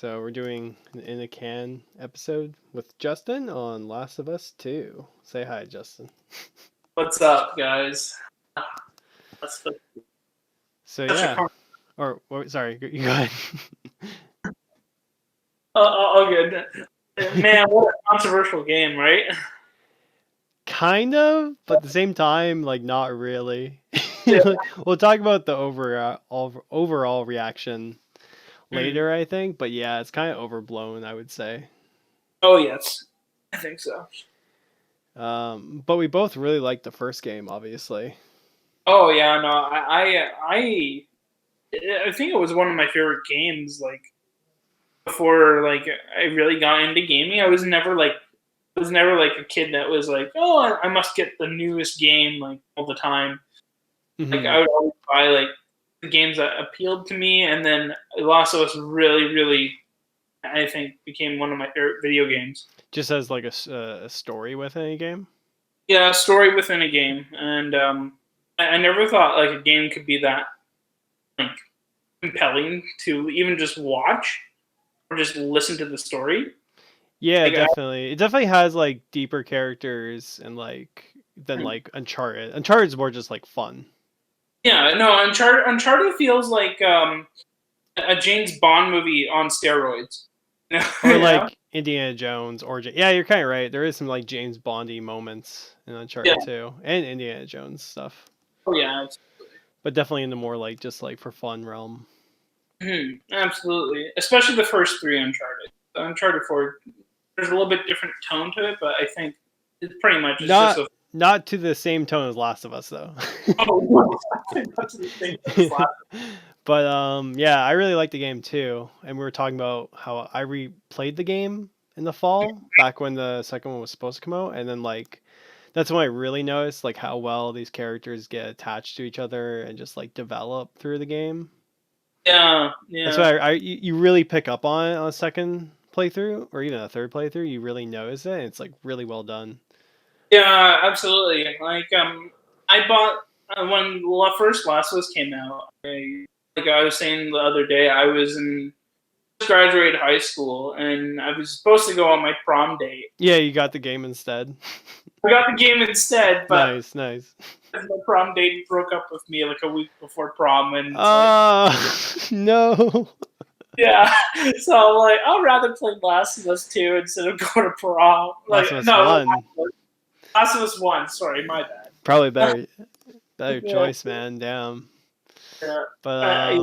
So we're doing an In a Can episode with Justin on Last of Us 2. Say hi, Justin. What's up, guys? That's So such a yeah, sorry, you go ahead. all good. Man, what a controversial game, right? Kind of, but at the same time, like not really. Yeah. We'll talk about the overall reaction Mm. later, I think. But yeah, it's kind of overblown, I would say. Oh yes, I think so. But we both really liked the first game, obviously. Oh yeah, no, I think it was one of my favorite games. Like before, like I really got into gaming, I was never like a kid that was like, oh, I must get the newest game like all the time. Like Hmm. I would always buy like the games that appealed to me, and then Last of Us really, I think, became one of my favorite video games. Just as like a story with any game. Yeah, a story within a game, and I never thought like a game could be that like compelling to even just watch or just listen to the story. Yeah, Like, definitely. It definitely has like deeper characters and like than like Uncharted. Uncharted's more just like fun. yeah, no, Uncharted feels like a James Bond movie on steroids. Or You know? like Indiana Jones or yeah, you're kind of right. There is some like James Bondy moments in Yeah. Uncharted too, and Indiana Jones stuff. Oh yeah. But definitely in the more like just like for fun realm. Absolutely. Especially the first three Uncharted. Uncharted 4, there's a little bit different tone to it, but I think it pretty much is just Not a. not to the same tone as Last of Us though. Oh, that's the thing. That's But yeah, I really like the game too. And we were talking about how I replayed the game in the fall, back when the second one was supposed to come out, and then like that's when I really noticed like how well these characters get attached to each other and just like develop through the game. Yeah, That's yeah, why you really pick up on it on a second playthrough or even a third playthrough. You really notice it. And it's like really well done. yeah, absolutely. Like, I bought when first Last of Us came out. Like I was saying the other day, I was in graduated high school, and I was supposed to go on my prom date. Yeah, you got the game instead. I got the game instead, but Nice, nice. my prom date broke up with me like a week before prom, and it's like, Uh no. yeah. So I'm like, I'd rather play Last of Us 2 instead of going to prom. Like, Last of Us no, 1. Last of Us 1. Sorry, my Probably bad. better Yeah, choice, man. Damn. yeah. But I,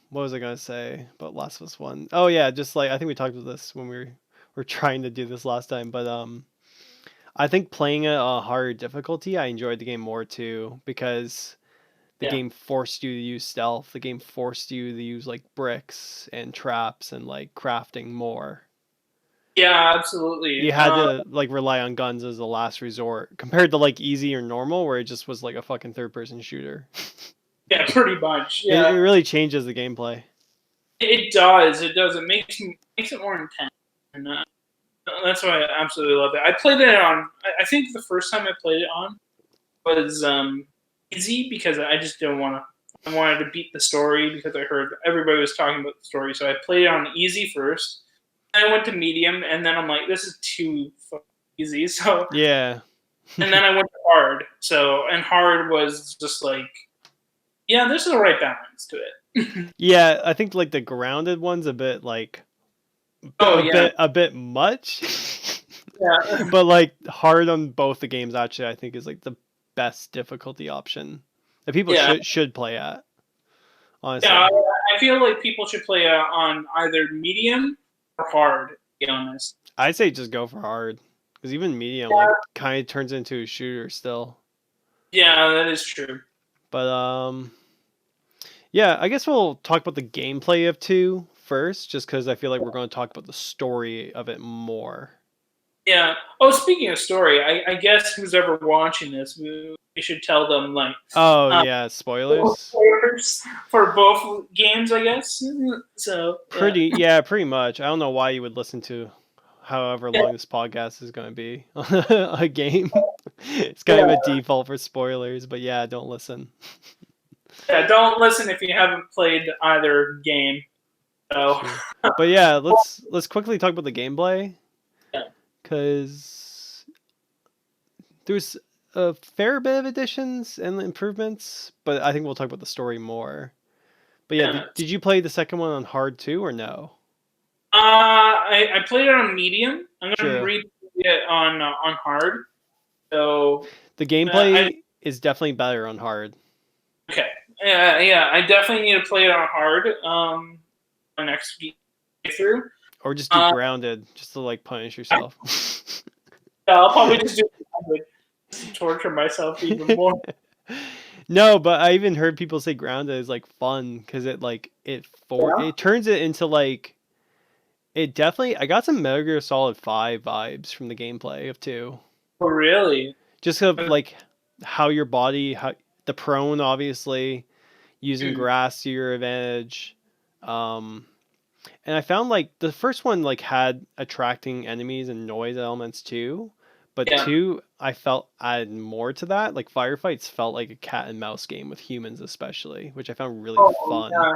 what was I gonna say about Last of Us 1? Oh yeah, just like I think we talked about this when were trying to do this last time, but I think playing it a hard difficulty, I enjoyed the game more too because the yeah, game forced you to use stealth. The game forced you to use like bricks and traps and like crafting more. yeah, absolutely. You had to like rely on guns as a last resort compared to like easy or normal where it just was like a fucking third person shooter. Yeah, pretty much. It Yeah, really changes the gameplay. it does. It does. It makes it more intense, and that's why I absolutely love it. I played it on. I think the first time I played it on was easy because I just didn't want to. I wanted to beat the story because I heard everybody was talking about the story. So I played it on easy first. Then I went to medium, and then I'm like, this is too easy. So Yeah. and then I went to hard. So and hard was just like, yeah, there's the right balance to it. Yeah, I think like the grounded one's a bit like Oh yeah, a bit much. yeah, But like hard on both the games actually I think is like the best difficulty option that people yeah, should play at, yeah. honestly. I feel like people should play on either medium or hard. To be honest. I'd say just go for hard because even medium like Yeah, kind of turns into a shooter still. yeah, that is true. But yeah, I guess we'll talk about the gameplay of 2 first just cuz I feel like we're going to talk about the story of it more. Yeah. Oh, speaking of story, I guess who's ever watching this, we should tell them like Oh, uh, yeah, spoilers. spoilers for both games, I guess. So yeah, Pretty much. I don't know why you would listen to however yeah, long this podcast is going to be a game. It's kind of yeah. a default for spoilers, but yeah, don't listen. Yeah, don't listen if you haven't played either game. So True. But yeah, let's quickly talk about the gameplay yeah, because there's a fair bit of additions and improvements, but I think we'll talk about the story more. But yeah, yeah. did you play the second one on hard too, or no? I played it on medium. I'm gonna True. read it on hard. So The I gameplay is definitely better on hard, okay. Yeah, I definitely need to play it on hard. My next through. or just do grounded, just to like punish yourself. Yeah, I'll probably just do it to torture myself even more. No, but I even heard people say grounded is like fun because Yeah. it turns it into like it definitely. I got some Metal Gear Solid 5 vibes from the gameplay of 2. Oh, really? Just of like how your body, how the prone, obviously using Hmm. grass to your advantage. Um, and I found like the first one like had attracting enemies and noise elements too, but Yeah. 2 I felt added more to that. Like firefights felt like a cat and mouse game with humans especially, which I found really Oh, fun. yeah.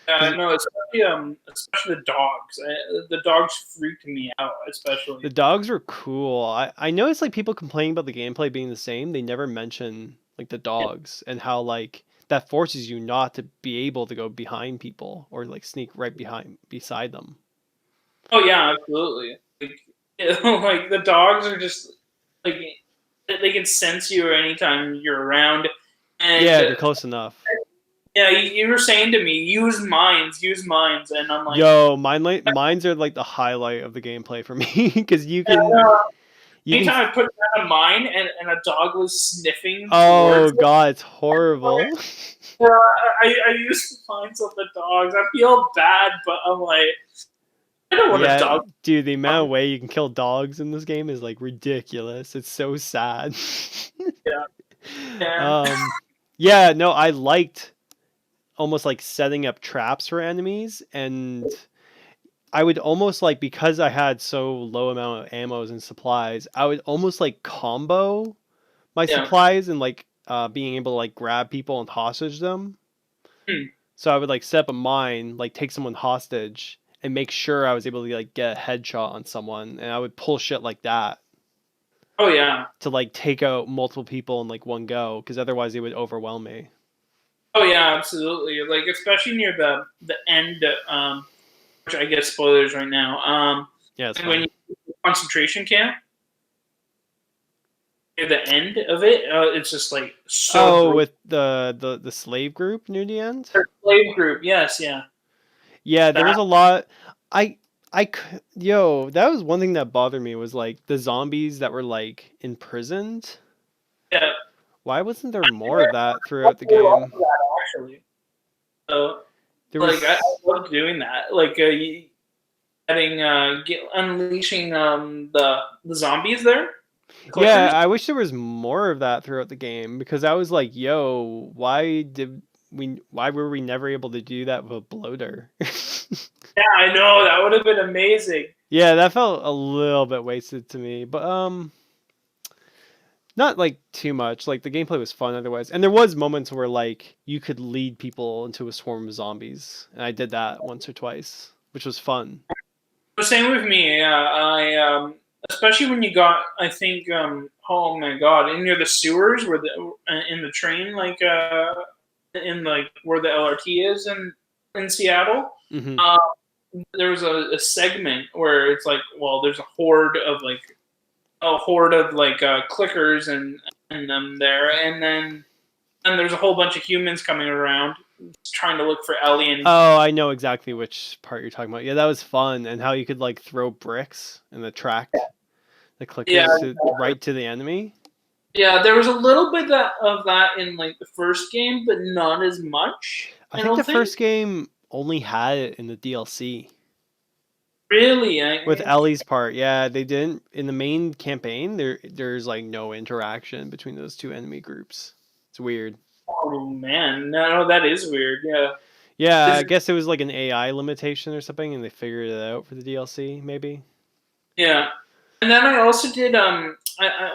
Yeah, 'Cause no, especially the dogs. The dogs freaked me out, especially. the dogs were cool. I noticed like people complaining about the gameplay being the same. They never mention like the dogs and how like that forces you not to be able to go behind people or like sneak right behind beside them. Oh yeah, absolutely. Like, like the dogs are just like they can sense you anytime you're around, and Yeah, they're close enough. yeah, you were saying to me, use mines, and I'm like, Yo, mines are like the highlight of the gameplay for me because uh, you can. anytime I put down a mine and a dog was sniffing Oh towards it, god, it's horrible. I used to mines on the dogs. I feel bad, but I'm like, I don't want a Yeah, dog. dude, the amount of way you can kill dogs in this game is like ridiculous. It's so sad. Yeah, yeah, um, yeah, no, I liked almost like setting up traps for enemies, and I would almost like because I had so low amount of ammos and supplies, I would almost like combo my yeah. supplies and like being able to like grab people and hostage them. Hmm. So I would like set up a mine, like take someone hostage, and make sure I was able to like get a headshot on someone, and I would pull shit like that Oh yeah. to like take out multiple people in like one go, because otherwise they would overwhelm me. Oh yeah, absolutely. Like especially near the end, which I guess spoilers right now. Yeah, it's And when fine. you concentration camp near the end of it, it's just like so Oh, brutal. with the slave group near the end. Slave group, yes, yeah. Yeah, there was That a lot. I yo, that was one thing that bothered me was like the zombies that were like imprisoned. yeah. Why wasn't there more of that throughout the game? Actually, so There like I was love doing that. Like unleashing the zombies there, the Yeah, clickers. I wish there was more of that throughout the game because I was like, yo, why were we never able to do that with a bloater? Yeah, I know that would have been amazing. Yeah, that felt a little bit wasted to me, but not like too much. Like the gameplay was fun otherwise. And there was moments where like you could lead people into a swarm of zombies, and I did that once or twice, which was fun. The same with me. Yeah, especially when you got, I think, oh my god, in near the sewers where in the train, like in like where the LRT is in Seattle. Hmm. Uh, there was a segment where it's like, well, there's a horde of like clickers and them there, and there's a whole bunch of humans coming around trying to look for Ellie and Oh, I know exactly which part you're talking about. Yeah, that was fun, and how you could like throw bricks and attract the yeah. clickers right to the enemy. Yeah, there was a little bit of that in like the first game, but not as much. I I think don't the think. first game only had it in the DLC Really, with Ellie's part. Yeah, they didn't in the main campaign. There's like no interaction between those two enemy groups. It's weird. oh man, no, that is weird. Yeah, Yeah, I It's- guess it was like an AI limitation or something, and they figured it out for the DLC, maybe. yeah. And then I also did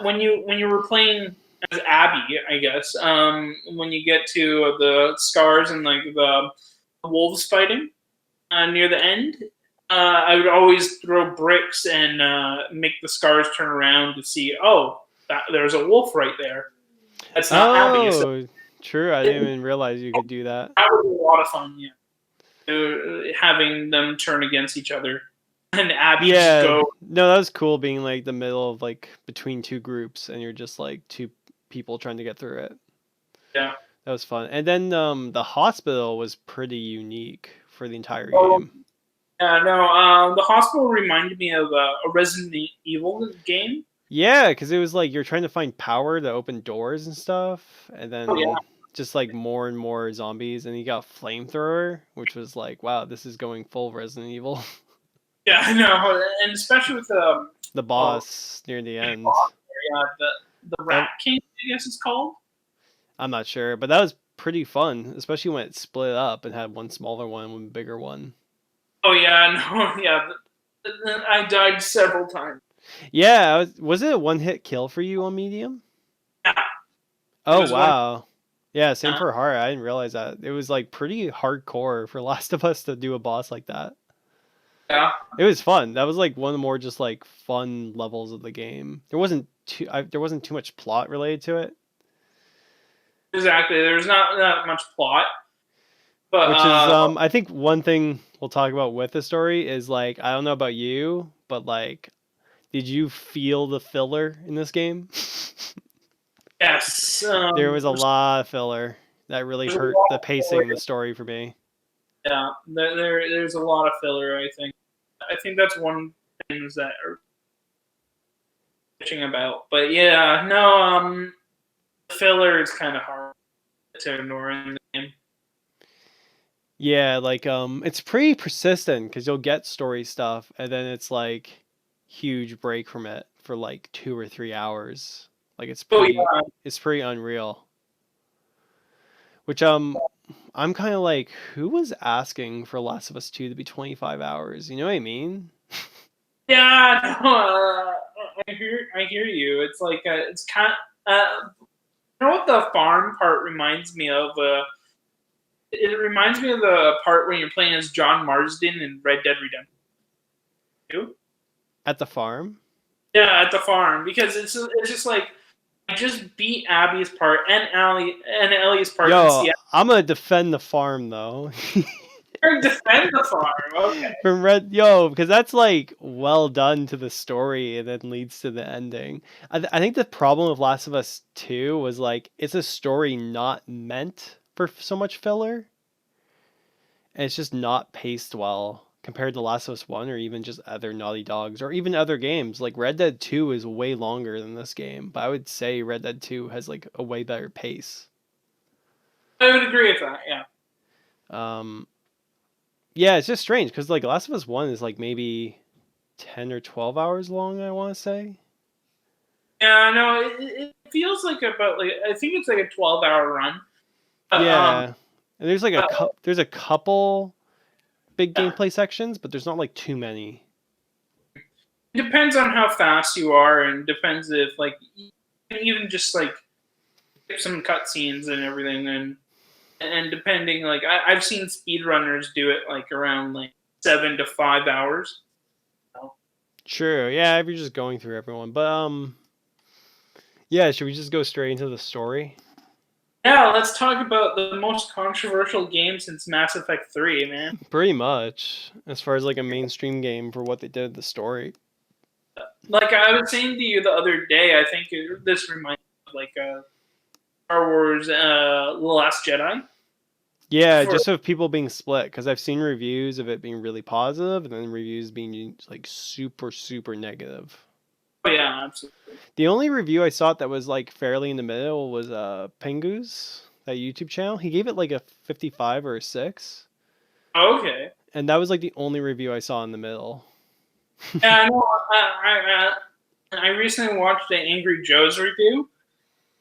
when you were playing as Abby, I guess when you get to the scars and like the wolves fighting. near the end, I would always throw bricks and make the scars turn around to see. Oh, there's a wolf right there. That's not Abby. So Oh, true. I didn't even realize you could do that. that was a lot of fun. Yeah, having them turn against each other, and Abby just Yeah, go. no, that was cool being like the middle of like between two groups and you're just like two people trying to get through it. Yeah. That was fun. And then the hospital was pretty unique for the entire Oh, game. yeah, no. The hospital reminded me of a Resident Evil game. Yeah, because it was like you're trying to find power to open doors and stuff, and Oh yeah, then just like more and more zombies, and you got flamethrower, which was like, wow, this is going full Resident Evil. yeah, I know, and especially with The boss near the end. yeah, the Rat King, I guess it's called. I'm not sure, but that was pretty fun, especially when it split up and had one smaller one and one bigger one. Oh yeah, no, yeah. I died several times. Yeah, was it a one-hit kill for you on medium? Yeah. Oh wow. Yeah, same Yeah. for hard. I didn't realize that. It was like pretty hardcore for Last of Us to do a boss like that. Yeah. It was fun. That was like one of the more just like fun levels of the game. There wasn't too much plot related to it, Exactly. There's not that much plot, but which is I think one thing we'll talk about with the story is like I don't know about you, but like did you feel the filler in this game? yes, There was a lot of filler that really hurt the pacing of the story for me. yeah, there's a lot of filler. I think that's one thing that are bitching about. But yeah, no, filler is kind of hard to ignore in the game. Yeah, like it's pretty persistent because you'll get story stuff and then it's like huge break from it for like 2 or 3 hours. Like Oh yeah, it's pretty unreal. Which I'm kind of like, who was asking for Last of Us 2 to be 25 hours? You know what I mean? yeah. No, I hear you. It's like it's kind. You know what the farm part reminds me of? It reminds me of the part when you're playing as John Marsden in Red Dead Redemption 2. At the farm? Yeah, at the farm, because it's just like I just beat Abby's part and Ellie's part. Yo, I'm gonna defend the farm though. Defend the farm, okay. From Red, yo, because that's like well done to the story and then leads to the ending. I think the problem with Last of Us 2 was like it's a story not meant for so much filler, and it's just not paced well compared to Last of Us 1 or even just other Naughty Dogs or even other games. Like Red Dead 2 is way longer than this game, but I would say Red Dead 2 has like a way better pace. I would agree with that. Yeah. Yeah, it's just strange because like Last of Us 1 is like maybe 10 or 12 hours long, I want to say. Yeah, no, it feels like about like I think it's like a 12-hour run. Yeah, and there's like there's a couple big gameplay sections, but there's not like too many. It depends on how fast you are, and depends if like you can even just like some cutscenes and everything, and depending like I've seen speedrunners do it like around like 7 to 5 hours. True. Yeah, if you're just going through everyone, but yeah, should we just go straight into the story? Yeah, let's talk about the most controversial game since Mass Effect 3, man. Pretty much, as far as like a mainstream game for what they did with the story. Like I was saying to you the other day, I think this reminds me of like Star Wars: The Last Jedi. Yeah, just of people being split because I've seen reviews of it being really positive and then reviews being like super super negative. Oh yeah, absolutely. The only review I saw that was like fairly in the middle was Pengu's, that YouTube channel. He gave it like a 55 or a 6. Okay. And that was like the only review I saw in the middle. Yeah, I know. I recently watched the Angry Joe's review.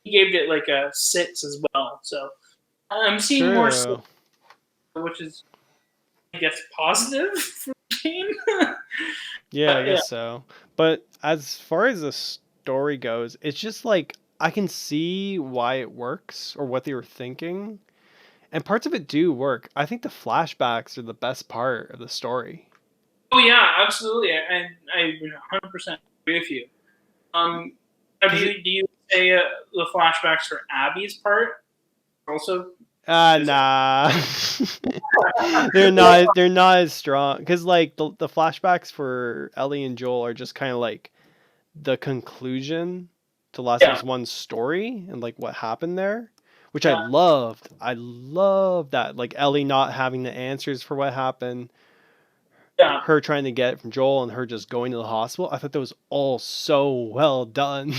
He gave it like a 6 as well. So I'm seeing more, which is, I guess, positive for the game. Yeah, I guess so. But as far as the story goes, it's just like I can see why it works or what they were thinking. And parts of it do work. I think the flashbacks are the best part of the story. Oh yeah, absolutely, and I 100% agree with you. Do you say the flashbacks for Abby's part also? Nah. they're not as strong because like the flashbacks for Ellie and Joel are just kind of like the conclusion to Last of Yeah, Us 1's story and like what happened there, which I yeah, loved. I love that, like Ellie not having the answers for what happened, yeah. her trying to get it from Joel, and her just going to the hospital. I thought that was all so well done.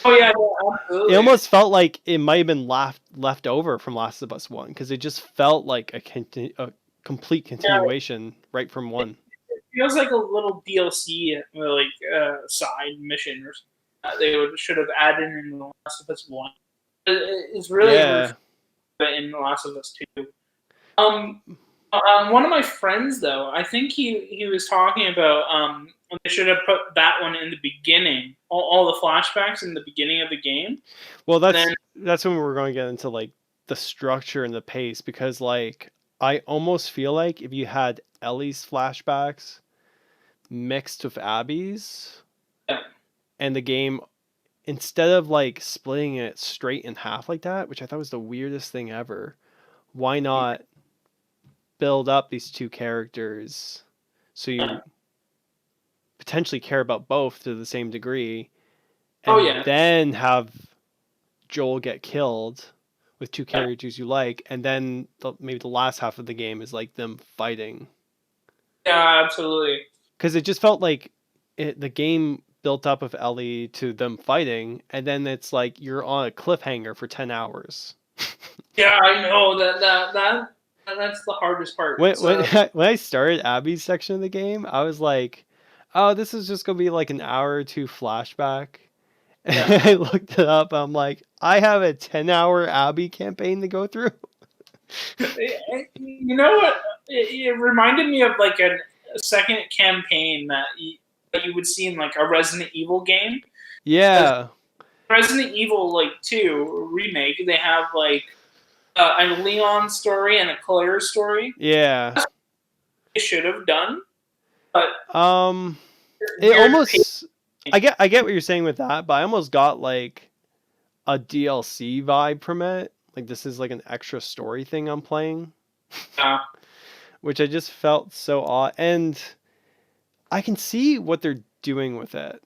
Oh yeah, no, It absolutely. almost felt like it might have been left over from Last of Us 1 because it just felt like a complete Yeah, continuation right from 1. it feels like a little DLC, like side mission or something that should have added in the Last of Us One. It's really Yeah. reflected in The Last of Us Two. Um, one of my friends, though, I think he was talking about they should have put that one in the beginning, all the flashbacks in the beginning of the game. Well, And then that's when we're going to get into like the structure and the pace because like I almost feel like if you had Ellie's flashbacks mixed with Abby's yeah, and the game, instead of like splitting it straight in half like that, which I thought was the weirdest thing ever, why not build up these two characters so yeah. you potentially care about both to the same degree Oh and yeah, then have Joel get killed with two characters you like, and then maybe the last half of the game is like them fighting. yeah, absolutely. Because it just felt like the game built up of Ellie to them fighting, and then it's like you're on a cliffhanger for 10 hours. Yeah, I know that's the hardest part. When when I started Abby's section of the game, I was like, "Oh, this is just gonna be like an hour or two flashback." Yeah. And I looked it up. I'm like, I have a 10-hour Abby campaign to go through. You know what? It reminded me of like a second campaign that you would see in like a Resident Evil game. Yeah, Resident Evil like 2 remake, they have like a Leon story and a Claire story. yeah. They should have done, but Um, it weird. almost I get what you're saying with that, but I almost got like a DLC vibe from it. Like this is like an extra story thing I'm playing, Uh, which I just felt so odd. And I can see what they're doing with it.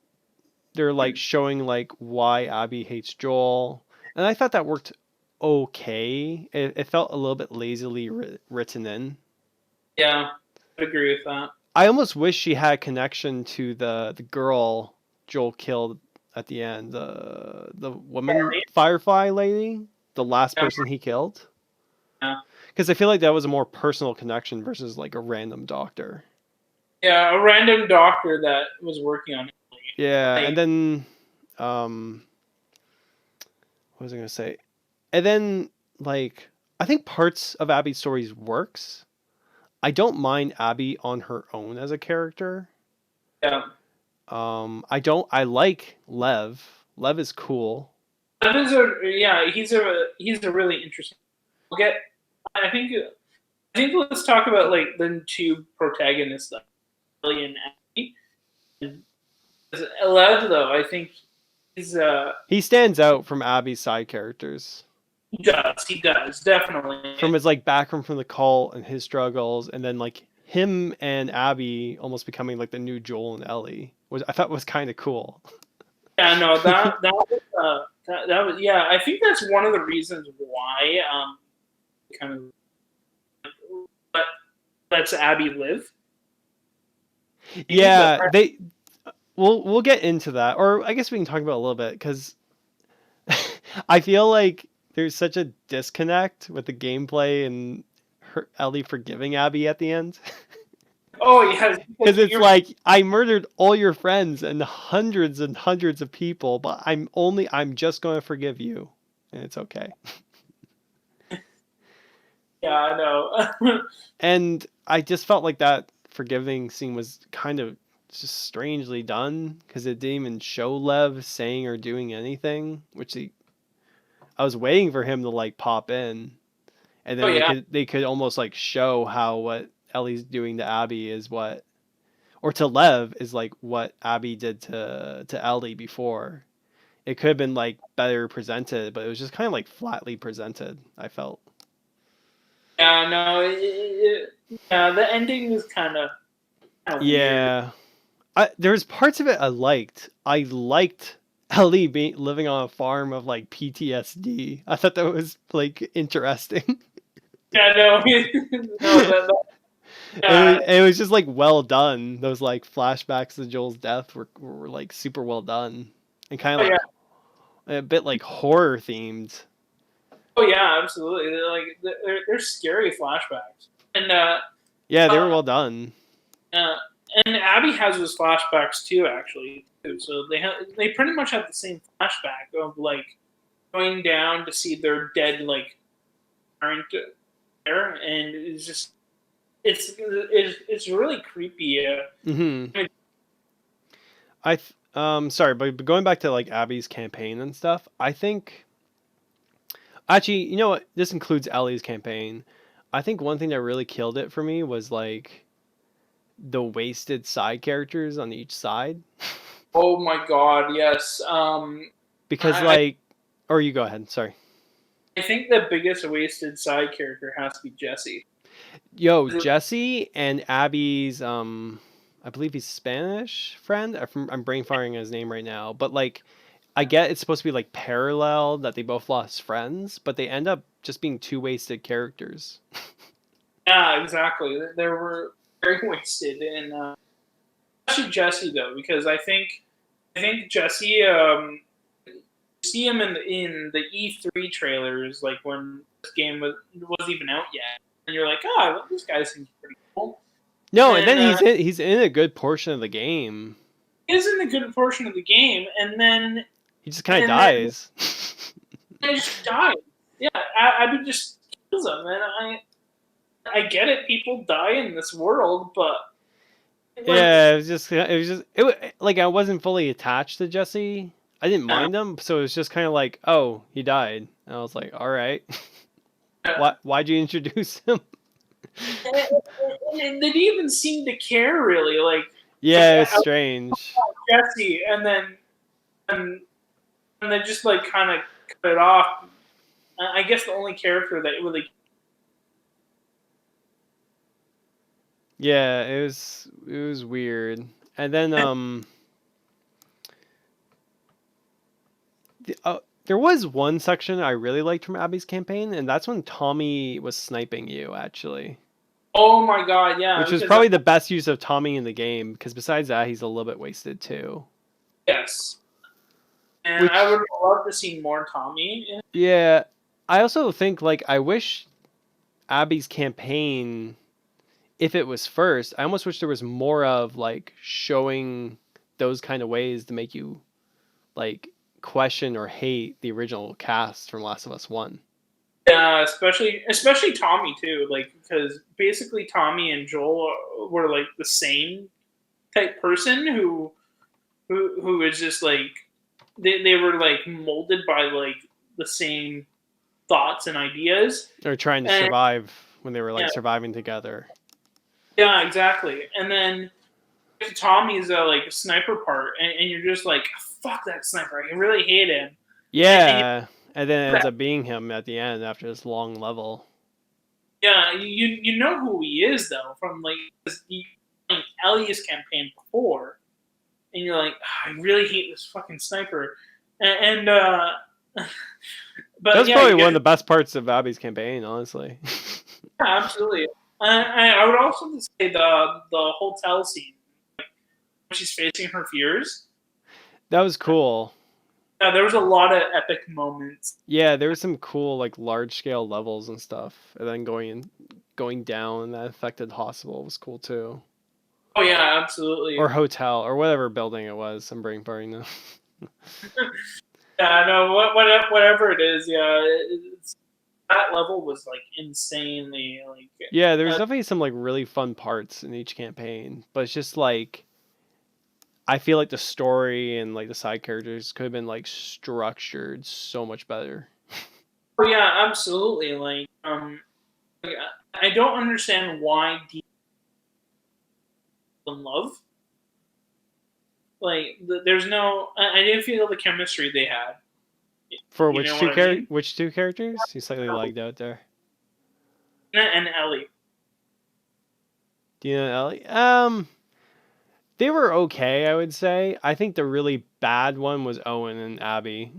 They're like showing like why Abby hates Joel, and I thought that worked okay. It felt a little bit lazily written in. yeah, I agree with that. I almost wish she had a connection to the girl Joel killed at the end, the woman Firefly lady, the last Yeah, person he killed. yeah, Because I feel like that was a more personal connection versus like a random doctor. yeah. A random doctor that was working on it. Yeah, Like, and then what was I gonna say? And then like I think parts of Abby's stories works. I don't mind Abby on her own as a character. yeah. I like Lev. Lev is cool. That is a yeah. He's a really interesting. We'll get. I think let's talk about like the two protagonists, Ellie and Abby. Lev, though, I think he's He stands out from Abby's side characters. he does definitely. From his like background from the cult and his struggles, and then like him and Abby almost becoming like the new Joel and Ellie was I thought was kind of cool. Yeah, no, that was yeah. I think that's one of the reasons why kind of let, lets Abby live. Yeah, they we'll get into that, or I guess we can talk about it a little bit because I feel like there's such a disconnect with the gameplay and Ellie forgiving Abby at the end. Oh yeah, Because it's like I murdered all your friends and hundreds of people, but I'm just going to forgive you, and it's okay. yeah, I know. And I just felt like that forgiving scene was kind of just strangely done because it didn't even show Lev saying or doing anything, I was waiting for him to like pop in, and Oh then yeah, they could almost like show how what Ellie's doing to Abby is what, or to Lev is like what Abby did to Ellie before. It could have been like better presented, but it was just kind of like flatly presented. I felt. yeah, no, yeah, the ending was kind of weird. Yeah, there's parts of it I liked. I liked Ellie living on a farm of like PTSD. I thought that was like interesting. Yeah, no, no, yeah, It was just like well done. Those like flashbacks to Joel's death were like super well done and kind of oh yeah, like a bit like horror themed. oh yeah, absolutely. They're scary flashbacks, and Yeah, they uh, were well done. uh, and Abby has those flashbacks too, actually. Too. So they pretty much have the same flashback of like going down to see their dead like parent there, and it's really creepy. Mm-hmm. Sorry, but going back to like Abby's campaign and stuff, I think actually, you know what? This includes Ellie's campaign. I think one thing that really killed it for me was like the wasted side characters on each side. Oh my god, yes. Because I like, or you go ahead. Sorry. I think the biggest wasted side character has to be Jesse. Yo, Jesse and Abby's I believe he's Spanish friend. I'm brain firing his name right now, but like I get it's supposed to be like parallel that they both lost friends, but they end up just being two wasted characters. Yeah, exactly. They were very wasted, and especially Jesse though, because I think Jesse you see him in the E3 trailers, like when this game wasn't even out yet, and you're like, oh, this guy seems pretty cool. No, and then And he's in a good portion of the game. is in a good portion of the game, and then He just kind of and then dies. they just die. Yeah, Abby just kills him, and I get it. People die in this world, but like, Yeah, like I wasn't fully attached to Jesse. I didn't mind him, so it was just kind of like, oh, he died. And I was like, all right. Why'd you introduce him? and they didn't even seem to care really. Like, Yeah, it's strange. Jesse, and and they just like kind of cut it off. I guess the only character that really Yeah, it was weird. And then there was one section I really liked from Abby's campaign, and that's when Tommy was sniping you actually. oh my god, yeah, Which was probably the best use of Tommy in the game, because besides that, he's a little bit wasted too. yes, and I would love to see more Tommy. Yeah, I also think like I wish Abby's campaign, if it was first, I almost wish there was more of like showing those kind of ways to make you like question or hate the original cast from Last of Us 1. Yeah, especially Tommy too, like because basically Tommy and Joel were like the same type person who was just like they were like molded by like the same thoughts and ideas. Or trying to survive when they were like surviving together. Yeah, exactly. And then Tommy's like sniper part, and you're just like, fuck that sniper. I really hate him. Yeah, and then it ends up being him at the end after this long level. Yeah, you know who he is though from like Ellie's campaign before, and you're like, oh, I really hate this fucking sniper, and but that's probably one of the best parts of Abby's campaign, honestly. Yeah, absolutely. I would also say the hotel scene, like, when she's facing her fears. That was cool. Yeah, there was a lot of epic moments. Yeah, there was some cool like large scale levels and stuff, and then going down, and that affected hospital was cool too. Oh yeah, absolutely. Or hotel or whatever building it was. I'm brain farting now. Yeah, no, whatever it is, yeah, that level was like insanely like. Yeah, there was definitely some like really fun parts in each campaign, but it's just like I feel like the story and like the side characters could have been like structured so much better. Oh yeah, absolutely. Like Like, I don't understand why D in love. Like, there's no. I didn't feel the chemistry they had. For You know what I mean? which two characters? You slightly lagged out there. Dina and Ellie. Dina and Ellie. They were okay, I would say. I think the really bad one was Owen and Abby.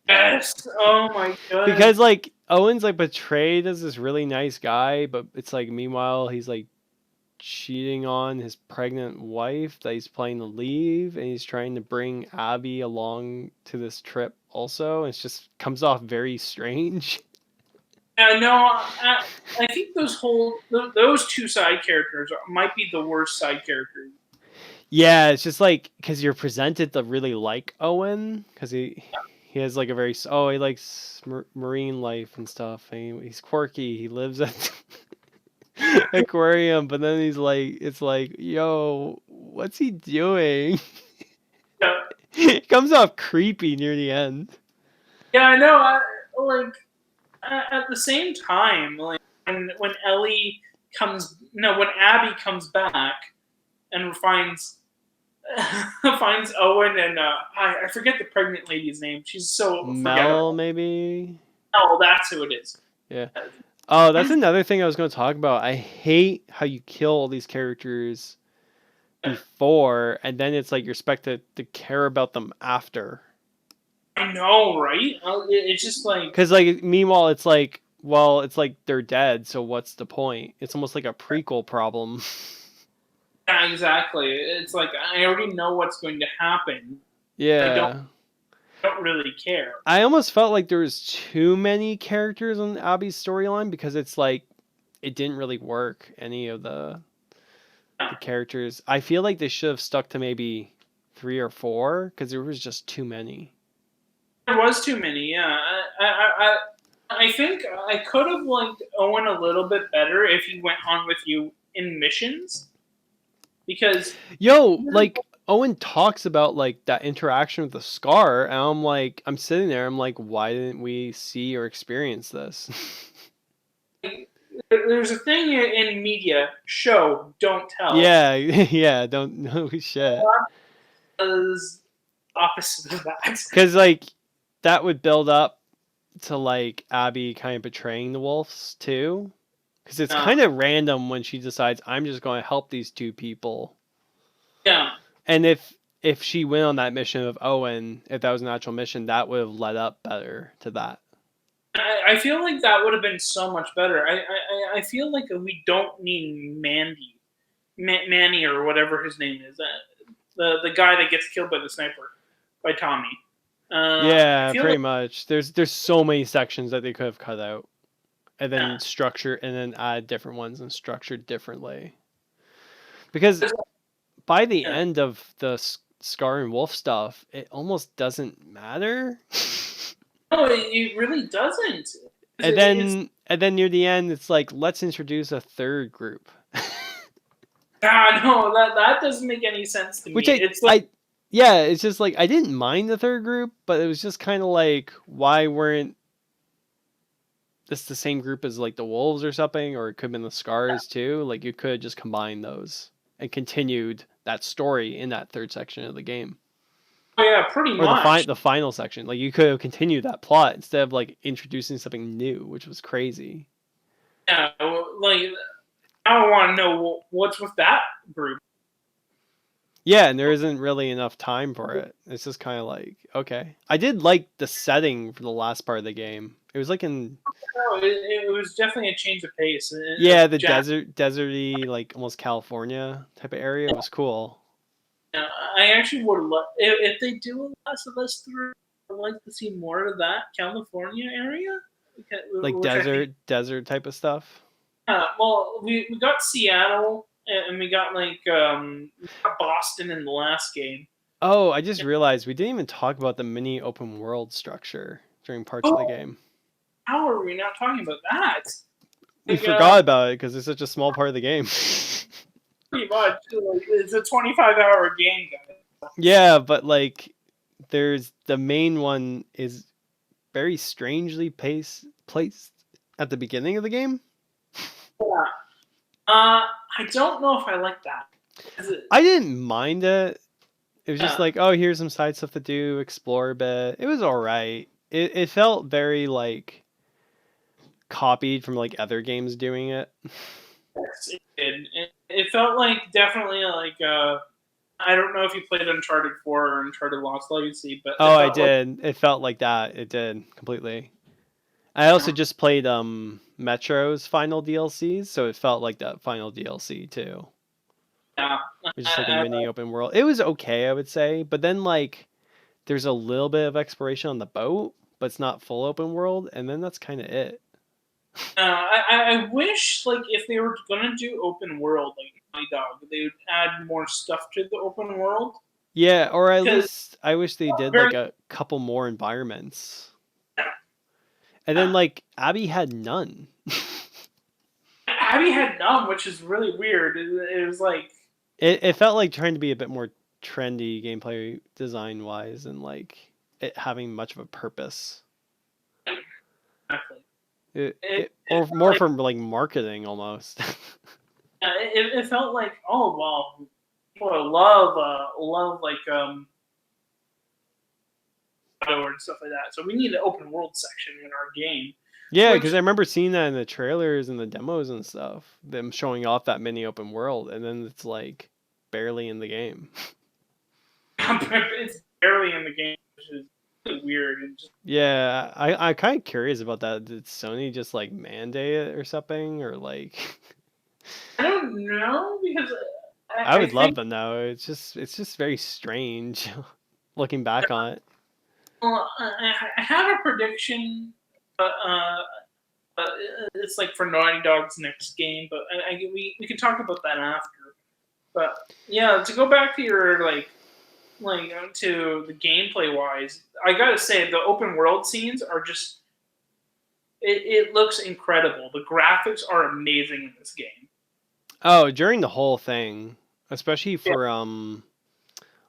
Yes. Oh my god. Because like Owen's like portrayed as this really nice guy, but it's like meanwhile he's like cheating on his pregnant wife that he's planning to leave, and he's trying to bring Abby along to this trip also. It just comes off very strange. No, I think those two side characters might be the worst side characters. Yeah, it's just like because you're presented to really like Owen because he has like a very he likes marine life and stuff. And he's quirky. He lives at aquarium, but then he's like, it's like, yo, what's he doing? Yeah, It comes off creepy near the end. yeah, I know. Like at the same time, like when when Abby comes back and finds finds Owen and I forget the pregnant lady's name. She's so Mel, forgettable. maybe. Oh, that's who it is. Yeah. Oh, that's another thing I was going to talk about. I hate how you kill all these characters before, and then it's like you're expected to care about them after. I know, right? It's just like Because like meanwhile, it's like, well, it's like they're dead, so what's the point? It's almost like a prequel problem. yeah, exactly. It's like I already know what's going to happen. Yeah. I don't really care. I almost felt like there was too many characters on Abby's storyline because it's like it didn't really work any of the characters. I feel like they should have stuck to maybe 3 or 4 because there was just too many. There was too many. Yeah, I think I could have liked Owen a little bit better if he went on with you in missions, because like Owen talks about like that interaction with the Scar, and I'm sitting there, I'm like, why didn't we see or experience this? there's a thing in media: show, don't tell. Yeah, yeah, don't know shit. Is opposite of that. Because like that would build up to like Abby kind of betraying the wolves too, because it's kind of random when she decides I'm just going to help these two people. Yeah. And if she went on that mission of Owen, if that was an actual mission, that would have led up better to that. I feel like that would have been so much better. I feel like we don't need Manny or whatever his name is. The guy that gets killed by the sniper, by Tommy. Yeah, pretty much. There's so many sections that they could have cut out, and then structure, and then add different ones and structured differently. Because by the end of the Scar and Wolf stuff, it almost doesn't matter. No, it really doesn't. And then near the end, it's like, let's introduce a third group. No, that doesn't make any sense to me. It's just like I didn't mind the third group, but it was just kind of like, why weren't this the same group as like the Wolves or something, or it could have been the Scars too? Like you could have just combined those and continued that story in that third section of the game. Oh yeah, pretty much. Or the final section, like you could have continued that plot instead of like introducing something new, which was crazy. Yeah, like I want to know what's with that group. Yeah, and there isn't really enough time for it. It's just kind of like, okay. I did like the setting for the last part of the game. It was like in... No, it was definitely a change of pace. Yeah, the deserty, like almost California type of area. It was cool. I actually would love... If they do a Last of Us 3, I'd like to see more of that California area. Like desert type of stuff? Well, we got Seattle, and we got like Boston in the last game. Oh, I just realized we didn't even talk about the mini open world structure during parts of the game. How are we not talking about that? We forgot about it because it's such a small part of the game. Pretty much. It's a 25-hour game, guys. Yeah, but like there's the main one is very strangely placed at the beginning of the game. Yeah. I don't know if I like that. I didn't mind it. It was just Yeah. like, oh, here's some side stuff to do, explore a bit. It was all right. It felt very like copied from like other games doing it. Yes, it did. It felt like definitely like I don't know if you played Uncharted 4 or Uncharted Lost Legacy, but Oh, it I felt like did. It felt like that. It did completely. I also just played Metro's final DLCs, so it felt like that final DLC too. yeah. It was just like a mini open world. It was okay, I would say, but then like there's a little bit of exploration on the boat, but it's not full open world, and then that's kind of it. I wish like if they were gonna do open world like Naughty Dog, they would add more stuff to the open world. Yeah, or at Because least I wish they did very like a couple more environments. yeah, And then like Abby had none. Abby had none, which is really weird. It was like It felt like trying to be a bit more trendy gameplay design wise and like it having much of a purpose. exactly. Or It more like from like marketing almost. it felt like oh well, people love like and stuff like that. So we need an open world section in our game. Yeah, Which because I remember seeing that in the trailers and the demos and stuff. Them showing off that mini open world, and then it's like barely in the game. it's barely in the game, which is really weird. And just, Yeah, I'm kind of curious about that. Did Sony just like mandate it or something, or like? I don't know because I I would love think to know. It's just very strange looking back on it. well, I have a prediction, but it's like for Naughty Dog's next game. But we can talk about that after. But yeah, to go back to your to the gameplay wise, I gotta say the open world scenes are just it looks incredible. The graphics are amazing in this game. Oh, during the whole thing, especially Yeah, for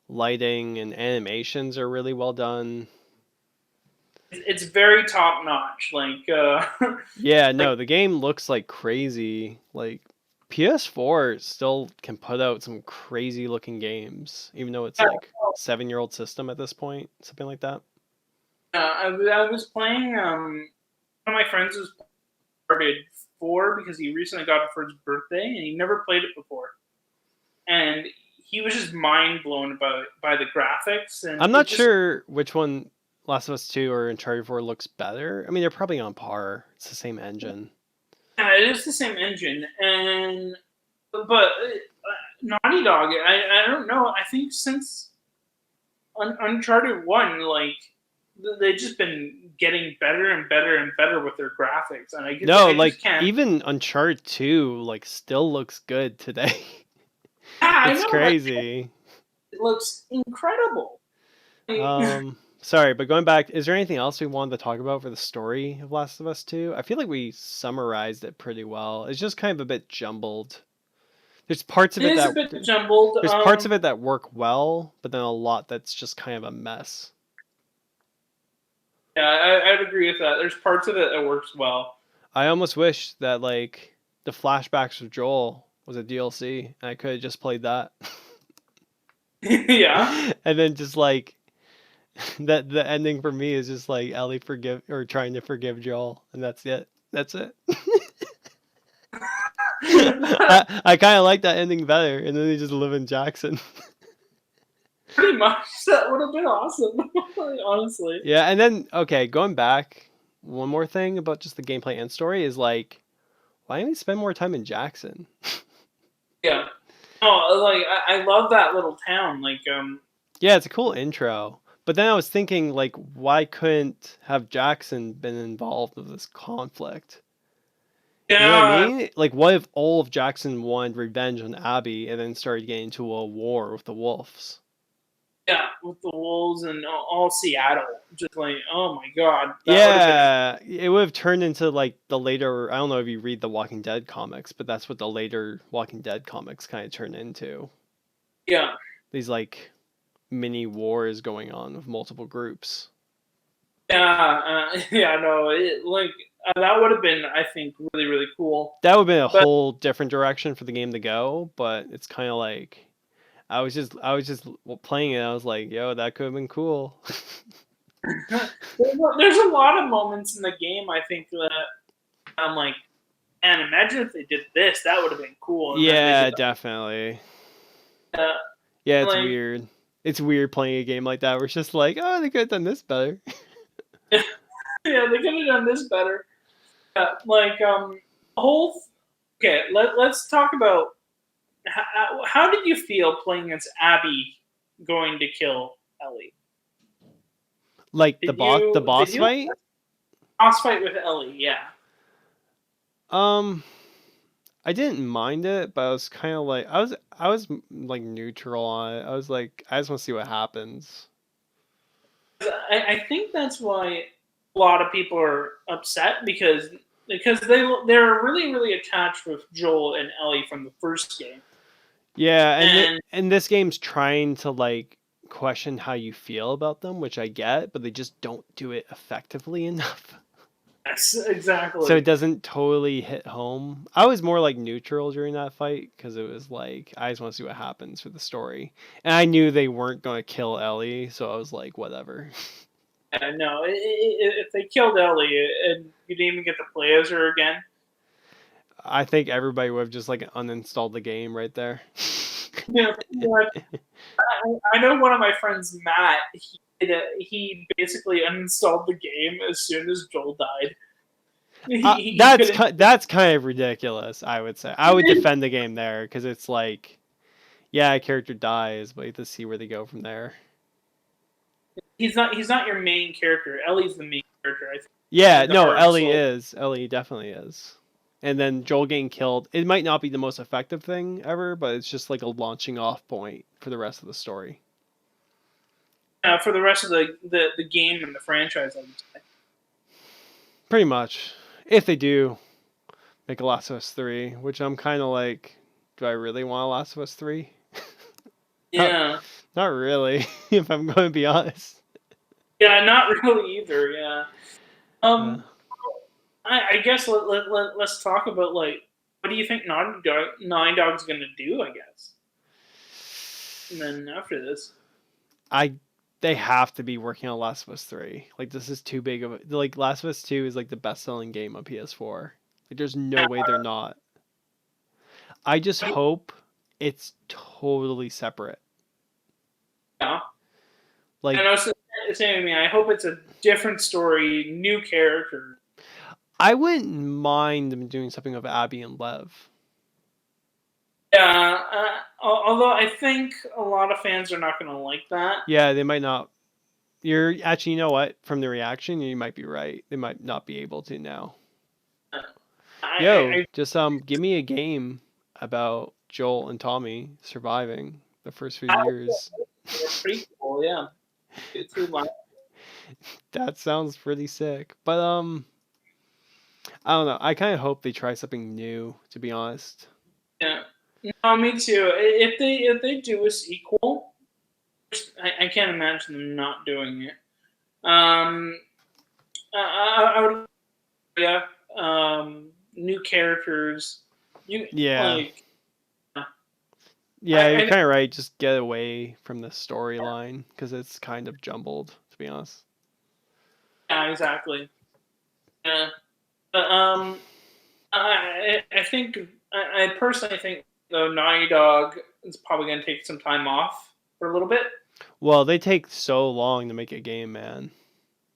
lighting and animations are really well done. it's very top notch. Like Yeah, like no, the game looks like crazy. Like PS4 still can put out some crazy looking games, even though it's like 7-year-old system at this point, something like that. I was playing. One of my friends was started 4 because he recently got it for his birthday and he never played it before, and he was just mind blown by the graphics and I'm it not just sure which one Last of Us 2 or Uncharted 4 looks better. I mean, they're probably on par. It's the same engine. yeah, it is the same engine and but Naughty Dog. I don't know. I think since Uncharted 1, like they've just been getting better and better and better with their graphics, and No, I just like can't. even Uncharted 2 like still looks good today. Yeah, I It's know that crazy. it looks incredible. Sorry, but going back, is there anything else we wanted to talk about for the story of Last of Us 2? I feel like we summarized it pretty well. It's just kind of a bit jumbled. There's parts of It it is a that bit jumbled. there's parts of it that work well, but then a lot that's just kind of a mess. Yeah, I'd agree with that. There's parts of it that works well. I almost wish that like the flashbacks of Joel was a DLC and I could have just played that. Yeah. And then just like that the ending for me is just like Ellie forgive or trying to forgive Joel and that's it. That's it. I kind of like that ending better, and then they just live in Jackson. Pretty much, that would have been awesome. Honestly. Yeah, and then okay, going back, one more thing about just the gameplay and story is like, why didn't we spend more time in Jackson? Yeah. Oh, like I love that little town. Like Yeah, it's a cool intro, but then I was thinking like, why couldn't have Jackson been involved with this conflict? You know what I yeah, mean? Like, what if all of Jackson wanted revenge on Abby and then started getting into a war with the wolves? yeah, with the wolves and all Seattle. Just like, oh my god, that would have been. Yeah, it would have turned into like the later. I don't know if you read the Walking Dead comics, but that's what the later Walking Dead comics kind of turn into. Yeah, These like mini wars going on with multiple groups. yeah, yeah. No, like that would have been, I think, really, really cool. That would have been a But whole different direction for the game to go, but it's kind of like I was just playing it. I was like, yo, that could have been cool. there's a lot of moments in the game, I think, that I'm like, man, imagine if they did this. That would have been cool. And Yeah, definitely. then Yeah, it's like, weird. It's weird playing a game like that where it's just like, oh, they could have done this better. yeah, they could have done this better. Like, whole. Okay, let's talk about how did you feel playing against Abby going to kill Ellie? Like Did the you boss fight? boss fight with Ellie? Yeah. I didn't mind it, but I was kind of like I was like neutral on it. I was like I just want to see what happens. I think that's why a lot of people are upset because they're really really attached with Joel and Ellie from the first game. Yeah, And and this game's trying to like question how you feel about them, which I get, but they just don't do it effectively enough. yes, exactly. So it doesn't totally hit home. I was more like neutral during that fight because it was like I just want to see what happens for the story, and I knew they weren't going to kill Ellie, so I was like, whatever. No, if they killed Ellie and you didn't even get to play as her again. I think everybody would have just like uninstalled the game right there. Yeah, I know one of my friends, Matt. He basically uninstalled the game as soon as Joel died. That's kind of ridiculous. I would say I would defend the game there because it's like, yeah, a character dies, but you have to see where they go from there. He's not your main character. Ellie's the main character. I think. Yeah, The no, heart and Ellie soul. is. Ellie definitely is. And then Joel getting killed. It might not be the most effective thing ever, but it's just like a launching off point for the rest of the story. For the rest of the game and the franchise, I would say. Pretty much. If they do make a Last of Us 3, which I'm kind of like, do I really want a Last of Us 3? Yeah. Not really, if I'm going to be honest. Yeah, not really either. Yeah. Uh, I guess let's talk about like what do you think Naughty Dog's gonna do? I guess. And then after this, they have to be working on Last of Us 3. Like this is too big of a like Last of Us 2 is like the best-selling game on PS4. Like there's no way they're not. I just hope it's totally separate. yeah. Like And I was saying to me, I hope it's a different story, new character. I wouldn't mind them doing something with Abby and Lev. Yeah, although I think a lot of fans are not going to like that. Yeah, they might not. You're actually, you know what? From the reaction, you might be right. They might not be able to now. Just give me a game about Joel and Tommy surviving the first few years. Pretty cool, yeah. That sounds pretty sick. But I don't know. I kind of hope they try something new. To be honest. Yeah. No, me too. If they do a sequel, I can't imagine them not doing it. I would, yeah. New characters. Yeah. Like, yeah, you're kind of right. Just get away from the storyline because it's kind of jumbled, to be honest. Yeah, exactly. Yeah. But, I think I personally think though Naughty Dog is probably going to take some time off for a little bit. Well, they take so long to make a game, man.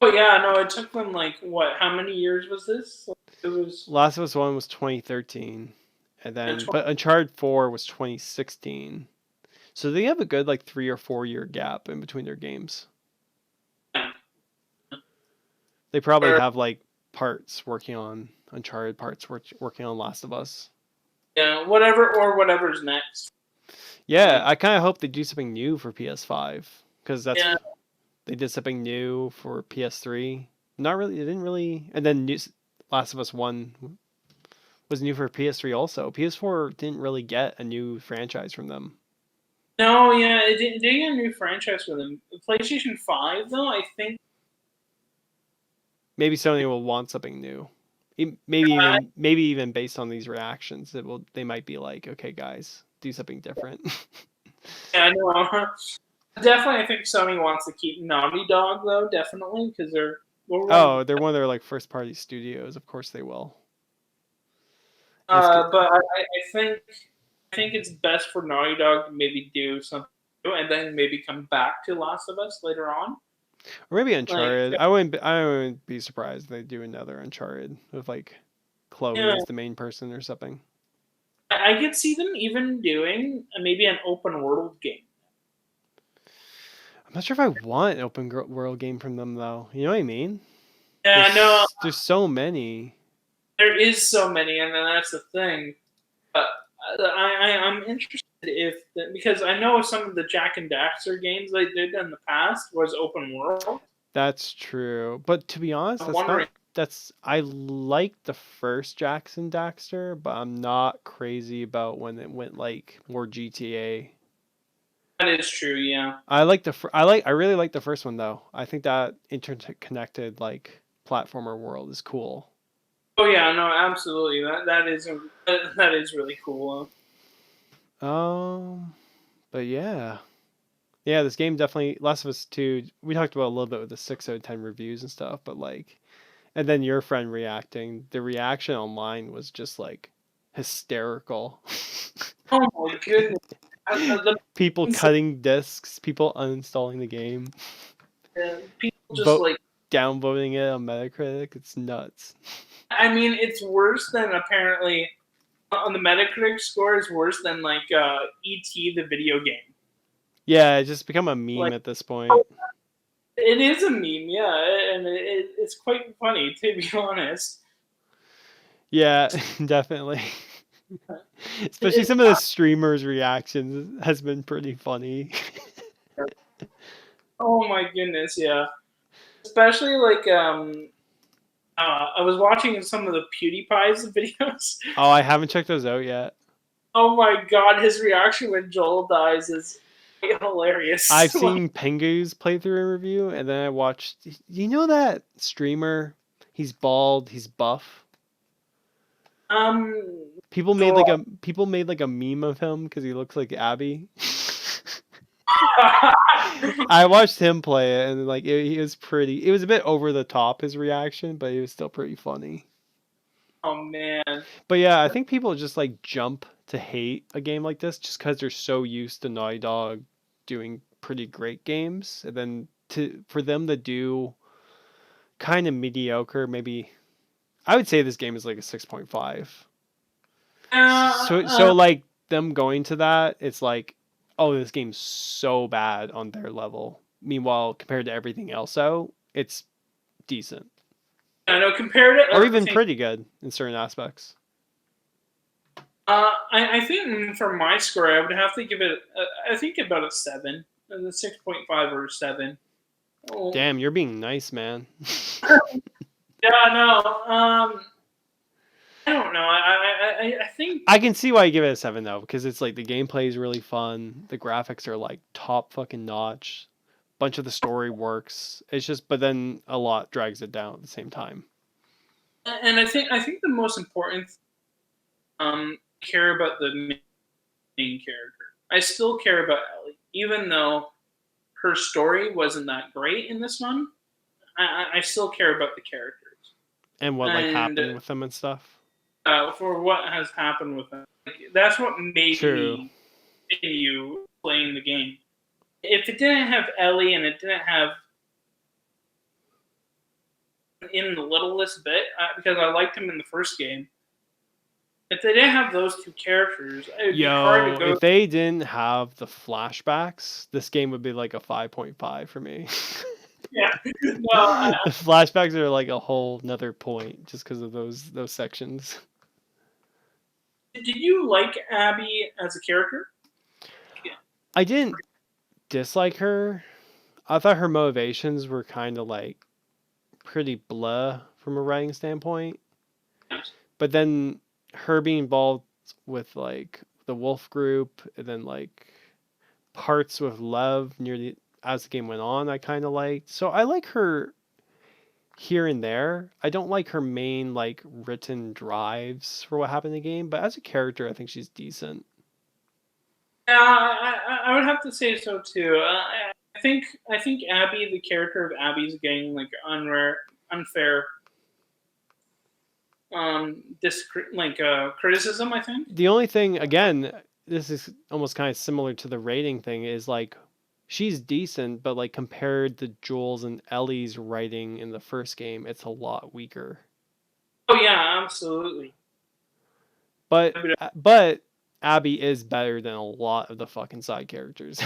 Oh yeah, no, it took them like what? How many years was this? It was Last of Us 1 was 2013, and then but Uncharted 4 was 2016. So they have a good like 3 or 4 year gap in between their games. Yeah. They probably have like parts working on Uncharted, parts working on Last of Us. Yeah, whatever's next. Yeah, I kind of hope they do something new for PS5 because they did something new for PS3. Not really, they didn't really, and then Last of Us 1 was new for PS3 also. PS4 didn't really get a new franchise from them. No, yeah, it didn't get a new franchise for them. PlayStation 5 though, I think maybe Sony will want something new. Maybe even based on these reactions, they might be like, okay, guys, do something different. Yeah, I know. Definitely, I think Sony wants to keep Naughty Dog though, definitely, because they're They're one of their like first party studios. Of course they will. But I think it's best for Naughty Dog to maybe do something new and then maybe come back to Last of Us later on. Or maybe Uncharted. Like, I wouldn't be surprised if they do another Uncharted with like Chloe yeah, as the main person or something. I could see them even doing maybe an open world game. I'm not sure if I want an open world game from them though. You know what I mean? Yeah, no, There's so many. there is so many, and then that's the thing. But I'm interested because I know some of the Jak and Daxter games they did in the past was open world. That's true. But to be honest, I like the first Jak and Daxter, but I'm not crazy about when it went like more GTA. That is true, yeah. I really like the first one though. I think that interconnected like platformer world is cool. Oh yeah, no, absolutely. That is really cool. But yeah. Yeah, this game definitely Last of Us 2, we talked about a little bit with the 6 out of 10 reviews and stuff, but like and then your friend reacting, the reaction online was just like hysterical. Oh my goodness. People cutting discs, people uninstalling the game. People just like downvoting it on Metacritic. It's nuts. I mean, it's worse than apparently on the Metacritic score is worse than like E.T. the video game. Yeah, it's just become a meme like, at this point. It is a meme, yeah, and it's quite funny to be honest. Yeah, definitely. Especially some of the streamers' reactions has been pretty funny. Oh my goodness, yeah. Especially like I was watching some of the PewDiePie's videos. Oh, I haven't checked those out yet. Oh my god, his reaction when Joel dies is hilarious. I've seen Pengu's playthrough and review, and then I watched. You know that streamer? He's bald. He's buff. People made like a meme of him because he looks like Abby. I watched him play it, and like he was pretty. It was a bit over the top his reaction, but it was still pretty funny. Oh man. But yeah, I think people just like jump to hate a game like this just because they're so used to Naughty Dog doing pretty great games, and then for them to do kind of mediocre, maybe I would say this game is like a 6.5. So like them going to that, it's like, oh, this game's so bad on their level. Meanwhile, compared to everything else out, it's decent. I know compared to or even pretty good in certain aspects. I think for my score, I would have to give it. I think about a 7, a 6.5 or a 7. Oh. Damn, you're being nice, man. Yeah, no. I don't know. I think I can see why you give it a 7 though, because it's like the gameplay is really fun. The graphics are like top fucking notch. Bunch of the story works. It's just, but then a lot drags it down at the same time. And I think the most important, care about the main character. I still care about Ellie, even though her story wasn't that great in this one. I still care about the characters and what like happened with them and stuff. For what has happened with them, that's what made me continue playing the game. If it didn't have Ellie and it didn't have in the littlest bit, because I liked him in the first game. If they didn't have those two characters, it would be hard to go. If they didn't have the flashbacks, this game would be like a 5.5 for me. Yeah, no, the flashbacks are like a whole nother point just because of those sections. Did you like Abby as a character? Yeah. I didn't dislike her. I thought her motivations were kind of like pretty blah from a writing standpoint. Yes. But then her being involved with like the Wolf Group and then like parts with Lev near the as the game went on, I kind of liked. So I like her here and there. I don't like her main like written drives for what happened in the game, but as a character, I think she's decent. Yeah, I would have to say so too. I think Abby, the character of Abby, is getting like unfair criticism. I think. The only thing, again, this is almost kind of similar to the rating thing, is like she's decent, but like compared to Joel's and Ellie's writing in the first game, it's a lot weaker. Oh yeah, absolutely. But Abby is better than a lot of the fucking side characters.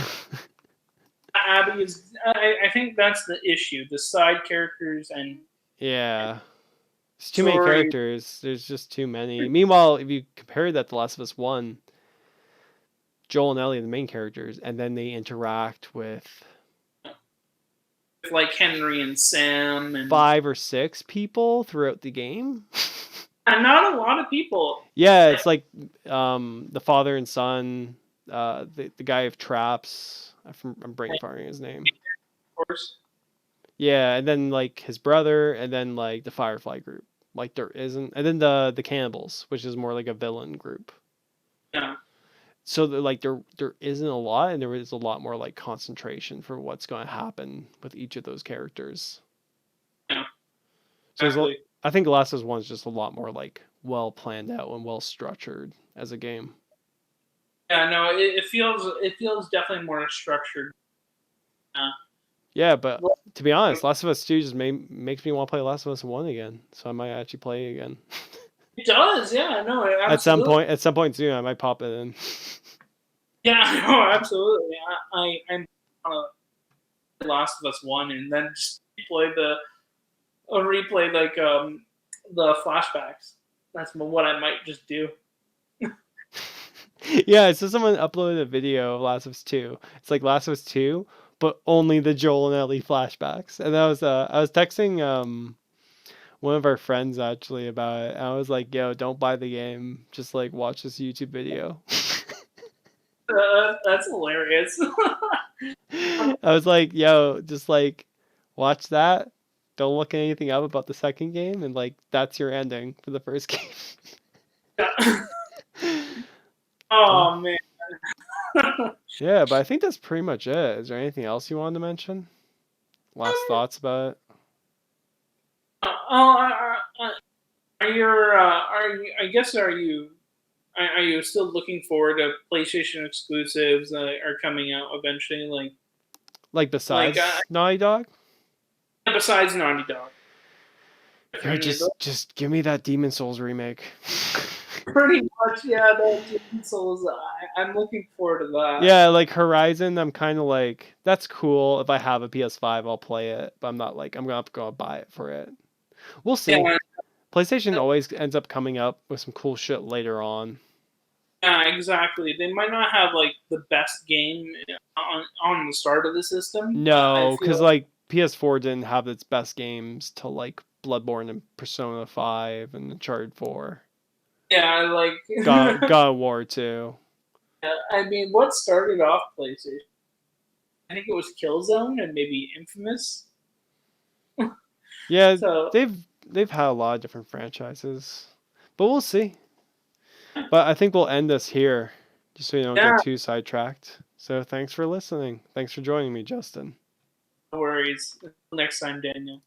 Abby is. I think that's the issue. The side characters and yeah. There's too many characters. There's just too many. Meanwhile, if you compare that to Last of Us 1, Joel and Ellie are the main characters, and then they interact with like Henry and Sam and 5 or 6 people throughout the game. And not a lot of people. Yeah, it's like the father and son, the guy of traps. I'm brain farting his name. Of course. Yeah, and then like his brother, and then like the Firefly group. Like there isn't, and then the cannibals, which is more like a villain group. Yeah. So like there isn't a lot, and there is a lot more like concentration for what's going to happen with each of those characters. Yeah. So I think The Last of Us 1 is just a lot more like well planned out and well structured as a game. Yeah, no, it feels definitely more structured. Yeah, but to be honest, Last of Us 2 just makes me want to play Last of Us 1 again. So I might actually play it again. It does, yeah, no. Absolutely. At some point soon, I might pop it in. Yeah, no, absolutely. I'm Last of Us 1 and then just replay like the flashbacks. That's what I might just do. Yeah, so someone uploaded a video of Last of Us 2. It's like Last of Us 2, but only the Joel and Ellie flashbacks. And I was texting one of our friends actually about it. And I was like, "Yo, don't buy the game. Just like watch this YouTube video." That's hilarious. I was like, "Yo, just like watch that. Don't look at anything up about the second game, and like that's your ending for the first game." Yeah. Oh man. Yeah, but I think that's pretty much it. Is there anything else you wanted to mention? Last thoughts about it? Are you still looking forward to PlayStation exclusives that are coming out eventually? Like besides Naughty Dog? Besides Naughty Dog. Yeah, just give me that Demon Souls remake. Pretty much, yeah. The Demon Souls. I'm looking forward to that. Yeah, like Horizon. I'm kind of like, that's cool. If I have a PS5, I'll play it. But I'm not like I'm gonna have to go buy it for it. We'll see. Yeah. PlayStation always ends up coming up with some cool shit later on. Yeah, exactly. They might not have like the best game on the start of the system. No, because like PS4 didn't have its best games till like Bloodborne and Persona 5 and Uncharted 4. Yeah, like God of War 2. Yeah, I mean, what started off PlayStation? I think it was Killzone and maybe Infamous. Yeah, so, they've had a lot of different franchises, but we'll see. But I think we'll end this here, just so you don't get too sidetracked. So thanks for listening. Thanks for joining me, Justin. No worries. Until next time, Daniel.